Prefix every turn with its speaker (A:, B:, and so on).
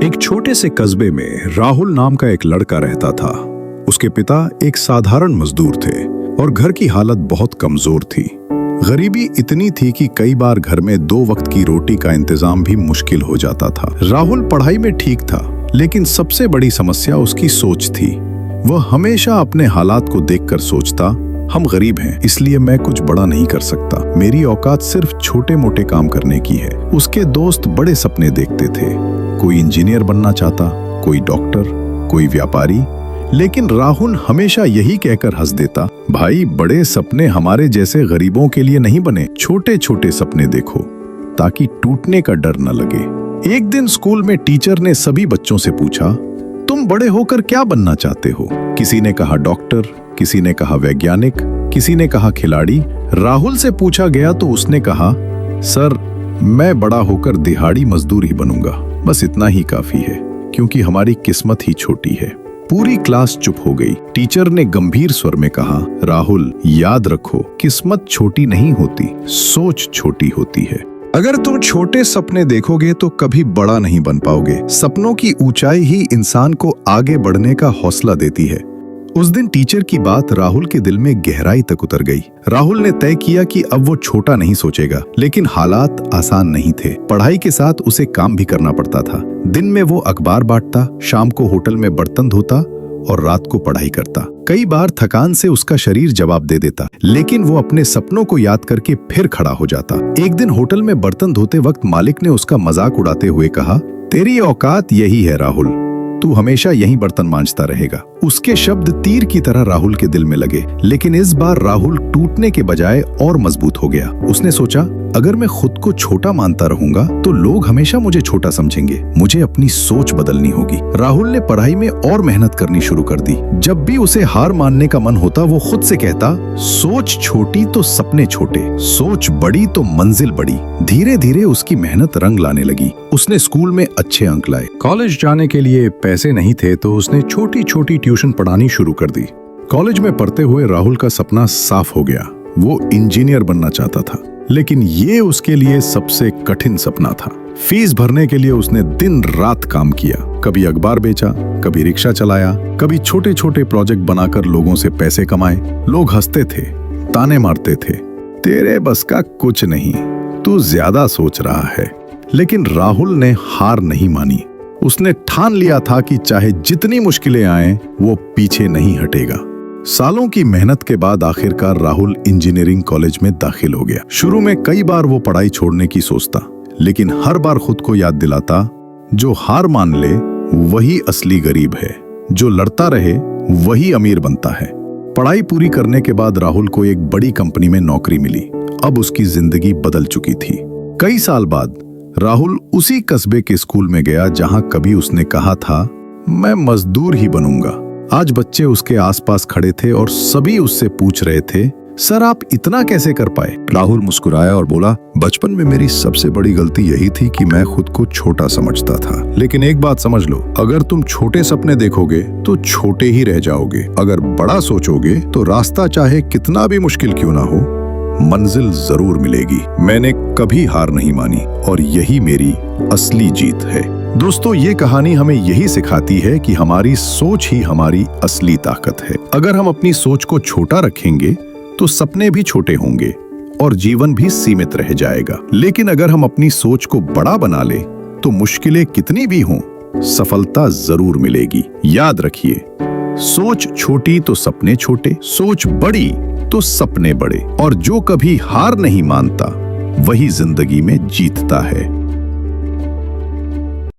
A: एक छोटे से कस्बे में राहुल नाम का एक लड़का रहता था। उसके पिता एक साधारण मजदूर थे और घर की हालत बहुत कमजोर थी। गरीबी इतनी थी कि कई बार घर में 2 वक्त की रोटी का इंतजाम भी मुश्किल हो जाता था। राहुल पढ़ाई में ठीक था, लेकिन सबसे बड़ी समस्या उसकी सोच थी। वह हमेशा अपने हालात को देखकर सोचता, हम गरीब हैं, इसलिए मैं कुछ बड़ा नहीं कर सकता। मेरी औकात सिर्फ छोटे मोटे काम करने की है। उसके दोस्त बड़े सपने देखते थे। कोई इंजीनियर बनना चाहता, कोई डॉक्टर, कोई व्यापारी। लेकिन राहुल हमेशा यही कहकर हंस देता, भाई बड़े सपने हमारे जैसे गरीबों के लिए नहीं बने। छोटे छोटे सपने देखो ताकि टूटने का डर न लगे। एक दिन स्कूल में टीचर ने सभी बच्चों से पूछा, तुम बड़े होकर क्या बनना चाहते हो? किसी ने कहा डॉक्टर, किसी ने कहा वैज्ञानिक, किसी ने कहा खिलाड़ी। राहुल से पूछा गया तो उसने कहा, सर मैं बड़ा होकर दिहाड़ी मजदूर ही बनूंगा, बस इतना ही काफी है, क्योंकि हमारी किस्मत ही छोटी है। पूरी क्लास चुप हो गई। टीचर ने गंभीर स्वर में कहा, राहुल याद रखो, किस्मत छोटी नहीं होती, सोच छोटी होती है। अगर तुम छोटे सपने देखोगे तो कभी बड़ा नहीं बन पाओगे। सपनों की ऊंचाई ही इंसान को आगे बढ़ने का हौसला देती है। उस दिन टीचर की बात राहुल के दिल में गहराई तक उतर गई। राहुल ने तय किया कि अब वो छोटा नहीं सोचेगा, लेकिन हालात आसान नहीं थे। पढ़ाई के साथ उसे काम भी करना पड़ता था। दिन में वो अखबार बांटता, शाम को होटल में बर्तन धोता और रात को पढ़ाई करता। कई बार थकान से उसका शरीर जवाब दे देता, लेकिन वो अपने सपनों को याद करके फिर खड़ा हो जाता। एक दिन होटल में बर्तन धोते वक्त मालिक ने उसका मजाक उड़ाते हुए कहा, तेरी औकात यही है राहुल, तू हमेशा यहीं बर्तन मांजता रहेगा। उसके शब्द तीर की तरह राहुल के दिल में लगे, लेकिन इस बार राहुल टूटने के बजाय और मजबूत हो गया। उसने सोचा, अगर मैं खुद को छोटा मानता रहूंगा तो लोग हमेशा मुझे छोटा समझेंगे। मुझे अपनी सोच बदलनी होगी। राहुल ने पढ़ाई में और मेहनत करनी शुरू कर दी। जब भी उसे हार मानने का मन होता, वो खुद से कहता, सोच छोटी तो सपने छोटे, सोच बड़ी तो मंजिल बड़ी। धीरे धीरे उसकी मेहनत रंग लाने लगी। उसने स्कूल में अच्छे अंक लाए। कॉलेज जाने के लिए पैसे नहीं थे तो उसने छोटी छोटी ट्यूशन पढ़ानी शुरू कर दी। कॉलेज में पढ़ते हुए राहुल का सपना साफ हो गया। वो इंजीनियर बनना चाहता था, लेकिन ये उसके लिए सबसे कठिन सपना था। फीस भरने के लिए उसने दिन रात काम किया। कभी अखबार बेचा, कभी रिक्शा चलाया, कभी छोटे छोटे प्रोजेक्ट बनाकर लोगों से पैसे कमाए। लोग हंसते थे, ताने मारते थे, तेरे बस का कुछ नहीं, तू ज्यादा सोच रहा है। लेकिन राहुल ने हार नहीं मानी। उसने ठान लिया था कि चाहे जितनी मुश्किलें आएं, वो पीछे नहीं हटेगा। सालों की मेहनत के बाद आखिरकार राहुल इंजीनियरिंग कॉलेज में दाखिल हो गया। शुरू में कई बार वो पढ़ाई छोड़ने की सोचता, लेकिन हर बार खुद को याद दिलाता, जो हार मान ले वही असली गरीब है, जो लड़ता रहे वही अमीर बनता है। पढ़ाई पूरी करने के बाद राहुल को एक बड़ी कंपनी में नौकरी मिली। अब उसकी जिंदगी बदल चुकी थी। कई साल बाद राहुल उसी कस्बे के स्कूल में गया जहां कभी उसने कहा था, मैं मजदूर ही बनूंगा। आज बच्चे उसके आसपास खड़े थे और सभी उससे पूछ रहे थे, सर आप इतना कैसे कर पाए? राहुल मुस्कुराया और बोला, बचपन में मेरी सबसे बड़ी गलती यही थी कि मैं खुद को छोटा समझता था। लेकिन एक बात समझ लो, अगर तुम छोटे सपने देखोगे तो छोटे ही रह जाओगे। अगर बड़ा सोचोगे तो रास्ता चाहे कितना भी मुश्किल क्यों ना हो, मंजिल जरूर मिलेगी। मैंने कभी हार नहीं मानी और यही मेरी असली जीत है। दोस्तों, ये कहानी हमें यही सिखाती है कि हमारी सोच ही हमारी असली ताकत है। अगर हम अपनी सोच को छोटा रखेंगे तो सपने भी छोटे होंगे और जीवन भी सीमित रह जाएगा। लेकिन अगर हम अपनी सोच को बड़ा बना ले तो मुश्किलें कितनी भी हों, सफलता जरूर मिलेगी। याद रखिए, सोच छोटी तो सपने छोटे, सोच बड़ी तो सपने बड़े, और जो कभी हार नहीं मानता वही जिंदगी में जीतता है।